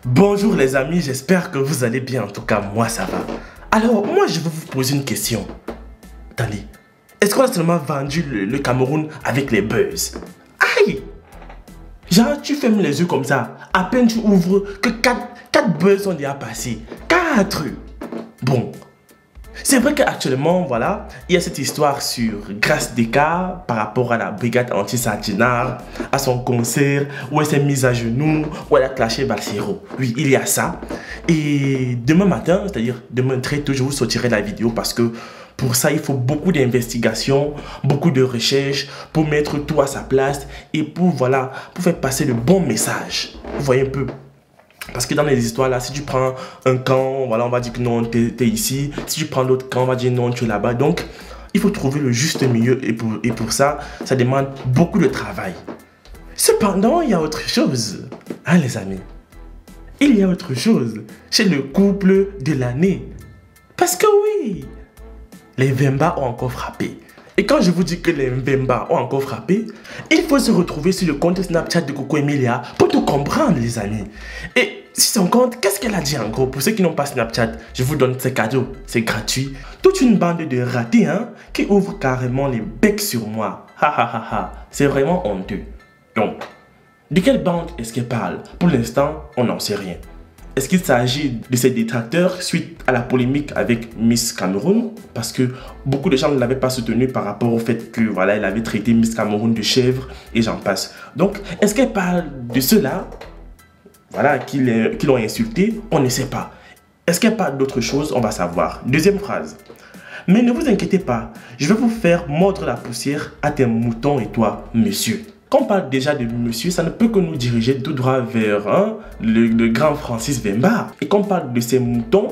Bonjour les amis, j'espère que vous allez bien. En tout cas, moi ça va. Alors, moi je vais vous poser une question. Attendez, est-ce qu'on a seulement vendu le Cameroun avec les buzz? Aïe! Genre, tu fermes les yeux comme ça. À peine tu ouvres que 4 buzz sont déjà passés. 4! Bon. C'est vrai qu'actuellement, voilà, il y a cette histoire sur Grace Descartes par rapport à la brigade anti-Sardinard, à son concert, où elle s'est mise à genoux, où elle a clashé Balsero. Oui, il y a ça. Et demain matin, c'est-à-dire demain très tôt, je vous sortirai la vidéo parce que pour ça, il faut beaucoup d'investigation, beaucoup de recherches pour mettre tout à sa place et pour, voilà, pour faire passer le bon message. Vous voyez un peu? Parce que dans les histoires là, si tu prends un camp, voilà, on va dire que non, t'es ici. Si tu prends l'autre camp, on va dire non, tu es là-bas. Donc, il faut trouver le juste milieu et pour ça, ça demande beaucoup de travail. Cependant, il y a autre chose, hein les amis. Il y a autre chose chez le couple de l'année. Parce que oui, les Vemba ont encore frappé. Et quand je vous dis que les Vemba ont encore frappé, il faut se retrouver sur le compte Snapchat de Coco Emilia pour tout comprendre les amis. Et sur son compte, qu'est-ce qu'elle a dit en gros? Pour ceux qui n'ont pas Snapchat, je vous donne ces cadeaux, c'est gratuit. Toute une bande de ratés hein, qui ouvrent carrément les becs sur moi. Ha ha ha ha, c'est vraiment honteux. Donc, de quelle bande est-ce qu'elle parle? Pour l'instant, on n'en sait rien. Est-ce qu'il s'agit de ses détracteurs suite à la polémique avec Miss Cameroun? Parce que beaucoup de gens ne l'avaient pas soutenu par rapport au fait que voilà, elle avait traité Miss Cameroun de chèvre et j'en passe. Donc, est-ce qu'elle parle de ceux-là voilà, qui l'ont insulté? On ne sait pas. Est-ce qu'elle parle d'autre chose? On va savoir. Deuxième phrase. Mais ne vous inquiétez pas, je vais vous faire mordre la poussière à tes moutons et toi, monsieur. Quand on parle déjà de monsieur, ça ne peut que nous diriger tout droit vers hein, le grand Francis Vemba. Et quand on parle de ces moutons,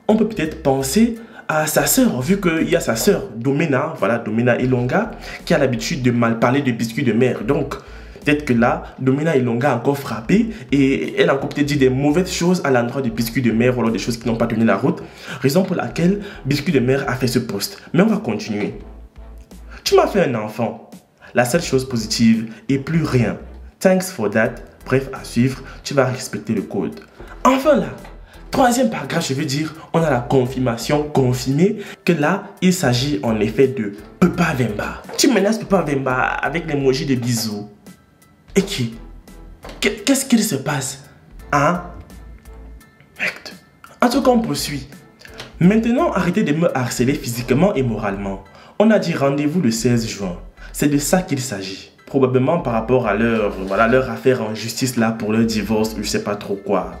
on peut peut-être penser à sa sœur, vu qu'il y a sa sœur, Domena, voilà, Domena Ilonga, qui a l'habitude de mal parler de biscuits de mer. Donc, peut-être que là, Domena Ilonga a encore frappé et elle a encore peut-être dit des mauvaises choses à l'endroit de biscuits de mer ou alors des choses qui n'ont pas tenu la route. Raison pour laquelle biscuits de mer a fait ce post. Mais on va continuer. Tu m'as fait un enfant. La seule chose positive et plus rien. Thanks for that. Bref, à suivre, tu vas respecter le code. Enfin là, troisième paragraphe, je veux dire, on a la confirmation confirmée que là, il s'agit en effet de Papa Vemba. Tu menaces Papa Vemba avec l'emoji de bisous. Et qui? Qu'est-ce qu'il se passe? Hein? En tout cas, on poursuit. Maintenant, arrêtez de me harceler physiquement et moralement. On a dit rendez-vous le 16 juin. C'est de ça qu'il s'agit. Probablement par rapport à leur affaire en justice là pour leur divorce, je sais pas trop quoi.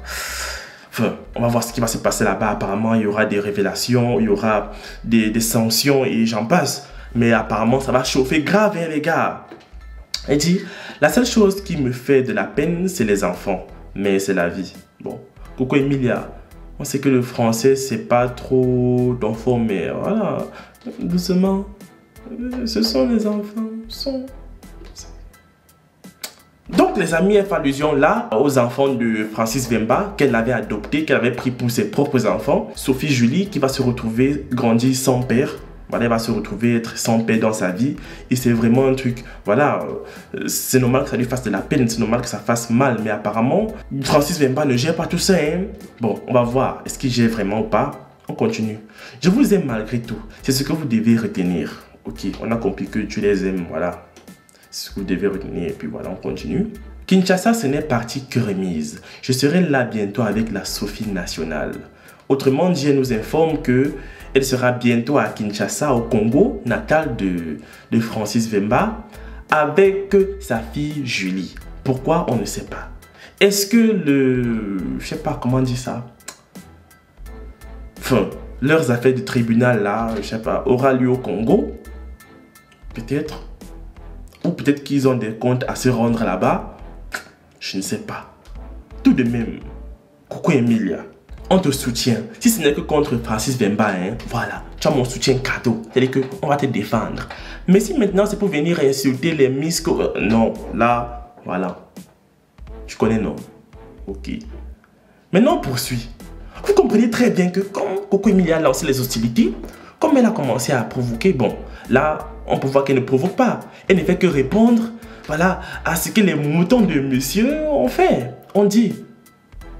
Enfin, on va voir ce qui va se passer là-bas. Apparemment, il y aura des révélations, il y aura des sanctions et j'en passe. Mais apparemment, ça va chauffer grave, hein, les gars. Elle dit, la seule chose qui me fait de la peine, c'est les enfants. Mais c'est la vie. Bon, Coco Emilia, on sait que le français, c'est pas trop d'enfants, mais voilà, doucement. Ce sont les enfants. Donc les amis, elle fait allusion là aux enfants de Francis Vemba qu'elle avait adopté, qu'elle avait pris pour ses propres enfants. Sophie Julie qui va se retrouver grandir sans père. Voilà, elle va se retrouver être sans père dans sa vie. Et c'est vraiment un truc, voilà, c'est normal que ça lui fasse de la peine, c'est normal que ça fasse mal. Mais apparemment, Francis Vemba ne gère pas tout ça. Hein. Bon, on va voir, est-ce qu'il gère vraiment ou pas? On continue. Je vous aime malgré tout. C'est ce que vous devez retenir. Ok, on a compris que tu les aimes, voilà. C'est ce que vous devez retenir, et puis voilà, on continue. Kinshasa, ce n'est parti que remise. Je serai là bientôt avec la Sophie nationale. Autrement dit, elle nous informe qu'elle sera bientôt à Kinshasa, au Congo, natal de Francis Vemba, avec sa fille Julie. Pourquoi? On ne sait pas. Est-ce que je sais pas comment dire ça. Enfin, leurs affaires de tribunal là, je sais pas, aura lieu au Congo? Peut-être. Ou peut-être qu'ils ont des comptes à se rendre là-bas. Je ne sais pas. Tout de même, Coco Emilia, on te soutient. Si ce n'est que contre Francis Vemba, hein, voilà, tu as mon soutien cadeau. C'est-à-dire qu'on va te défendre. Mais si maintenant c'est pour venir insulter les Miss... non, là, voilà. Tu connais, non? Ok. Maintenant, on poursuit. Vous comprenez très bien que quand Coco Emilia a lancé les hostilités, comme elle a commencé à provoquer, bon, là, on peut voir qu'elle ne provoque pas. Elle ne fait que répondre, voilà, à ce que les moutons de monsieur ont fait. On dit,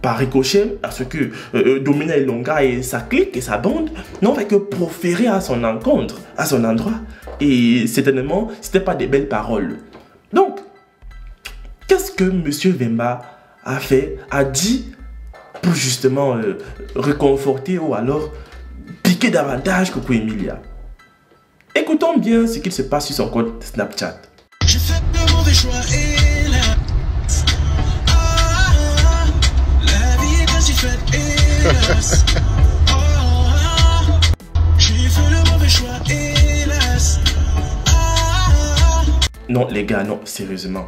par ricochet, à ce que Domina Ilonga et sa clique et sa bande n'ont fait que proférer à son encontre, à son endroit. Et certainement, ce n'était pas des belles paroles. Donc, qu'est-ce que M. Vemba a fait, a dit pour justement réconforter ou alors piquer davantage Coco Emilia? Écoutons bien ce qu'il se passe sur son compte Snapchat. J'ai fait de mauvais choix et là. La vie est ainsi faite, hélas. J'ai fait le mauvais choix, hélas. Non, les gars, non, sérieusement.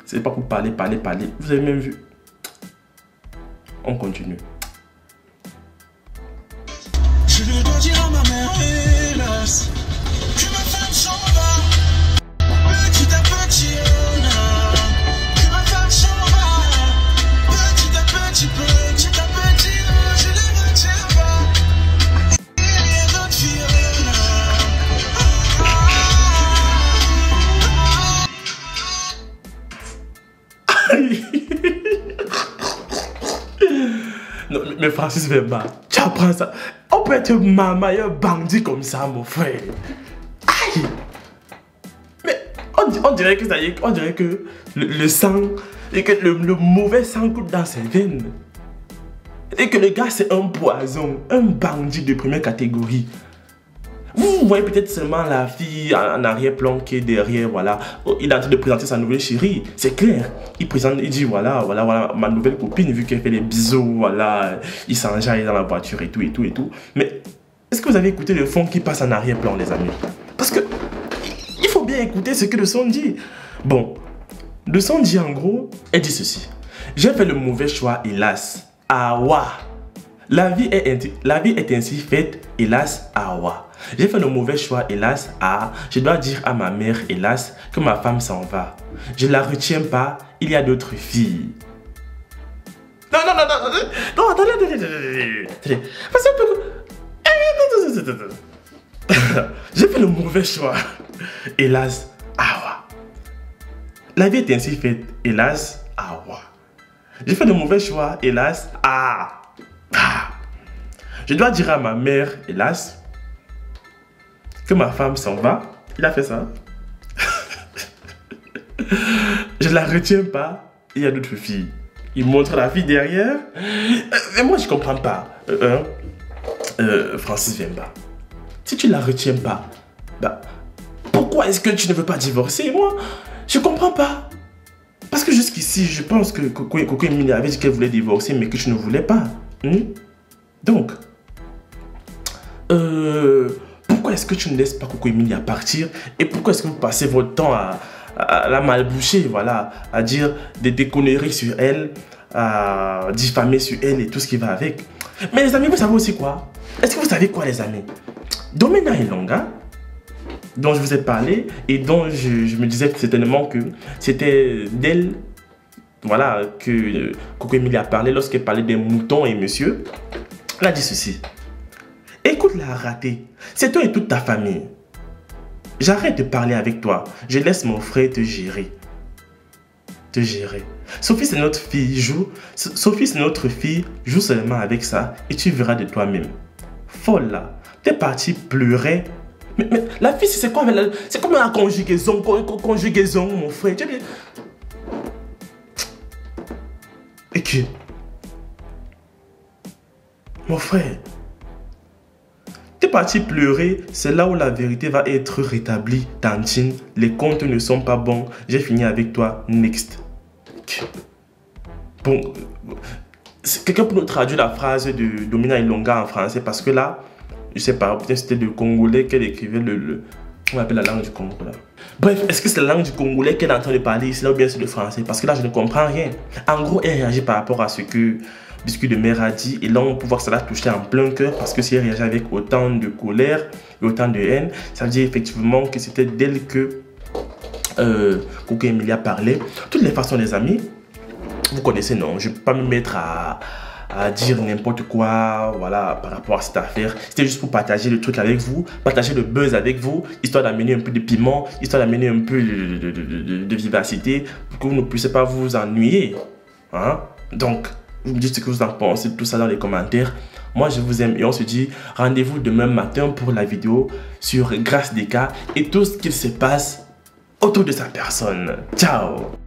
C'est pas pour parler. Vous avez même vu. On continue. Je le dois dire à ma mère, hélas. Que ma femme s'en va. Petit à petit, oh là. Que ma femme s'en va. Petit à petit, oh, je ne retiens pas. Et les autres filles, oh là. Non, mais Francis Vemba, tu apprends ça. On peut être un bandit comme ça, mon frère. Aïe! Mais on dirait que ça y est, on dirait que le sang, et que le mauvais sang coule dans ses veines. Et que le gars c'est un poison, un bandit de première catégorie. Vous voyez peut-être seulement la fille en arrière-plan qui est derrière, voilà. Il est en train de présenter sa nouvelle chérie, c'est clair. Il présente, il dit voilà, ma nouvelle copine, vu qu'elle fait les bisous, voilà. Il s'enjaille dans la voiture et tout. Mais est-ce que vous avez écouté le fond qui passe en arrière-plan, les amis? Parce que il faut bien écouter ce que le son dit. Bon, le son dit en gros, elle dit ceci. J'ai fait le mauvais choix, hélas. Awa. La vie est ainsi faite, hélas, awa. J'ai fait le mauvais choix, hélas, je dois dire à ma mère, hélas, que ma femme s'en va. Je ne la retiens pas, il y a d'autres filles. Non, attendez. J'ai fait le mauvais choix, hélas, awa. La vie est ainsi faite, hélas, awa. J'ai fait le mauvais choix, hélas, Je dois dire à ma mère, hélas, que ma femme s'en va. Il a fait ça. Je ne la retiens pas. Il y a d'autres filles. Il montre la fille derrière. Mais moi, je ne comprends pas. Francis Vemba. Si tu ne la retiens pas, bah, pourquoi est-ce que tu ne veux pas divorcer? Moi, je ne comprends pas. Parce que jusqu'ici, je pense que Coco Emilia avait dit qu'elle voulait divorcer, mais que tu ne voulais pas. Donc, pourquoi est-ce que tu ne laisses pas Coco Emilia partir? Et pourquoi est-ce que vous passez votre temps à la malboucher, voilà, à dire des conneries sur elle, à diffamer sur elle et tout ce qui va avec? Mais les amis, vous savez aussi quoi? Est-ce que vous savez quoi, les amis? Domina Ilonga, dont je vous ai parlé et dont je me disais certainement que c'était d'elle, voilà, que Coco Emilia a parlé lorsqu'elle parlait des moutons et monsieur. Elle a dit ceci. Écoute la ratée, c'est toi et toute ta famille. J'arrête de parler avec toi, je laisse mon frère te gérer. Sophie c'est notre fille, joue seulement avec ça et tu verras de toi-même. Folle là, t'es partie pleurer. Mais la fille c'est quoi? C'est comme la conjugaison, mon frère. Et que, mon frère, t'es parti pleurer, c'est là où la vérité va être rétablie. Tantine, les comptes ne sont pas bons, j'ai fini avec toi, next. Bon, quelqu'un peut nous traduire la phrase de Domina Ilonga en français, parce que là, je sais pas, peut-être c'était le congolais qu'elle écrivait on appelle la langue du Congo là. Bref, est-ce que c'est la langue du congolais qu'elle est en train de parler ici là ou bien c'est le français? Parce que là, je ne comprends rien. En gros, elle réagit par rapport à ce que Biscuit de Mère a dit, et là on peut voir que ça l'a touché en plein cœur, parce que si elle réagit avec autant de colère et autant de haine, ça veut dire effectivement que c'était d'elle que Coco Emilia parlait. De toutes les façons, les amis, vous connaissez, non, je ne vais pas me mettre à dire n'importe quoi, voilà, par rapport à cette affaire. C'était juste pour partager le truc avec vous, partager le buzz avec vous, histoire d'amener un peu de piment, histoire d'amener un peu de vivacité, pour que vous ne puissiez pas vous ennuyer. Hein? Donc, Vous me dites ce que vous en pensez, tout ça dans les commentaires. Moi, je vous aime et on se dit rendez-vous demain matin pour la vidéo sur Grace Deka et tout ce qu'il se passe autour de sa personne. Ciao!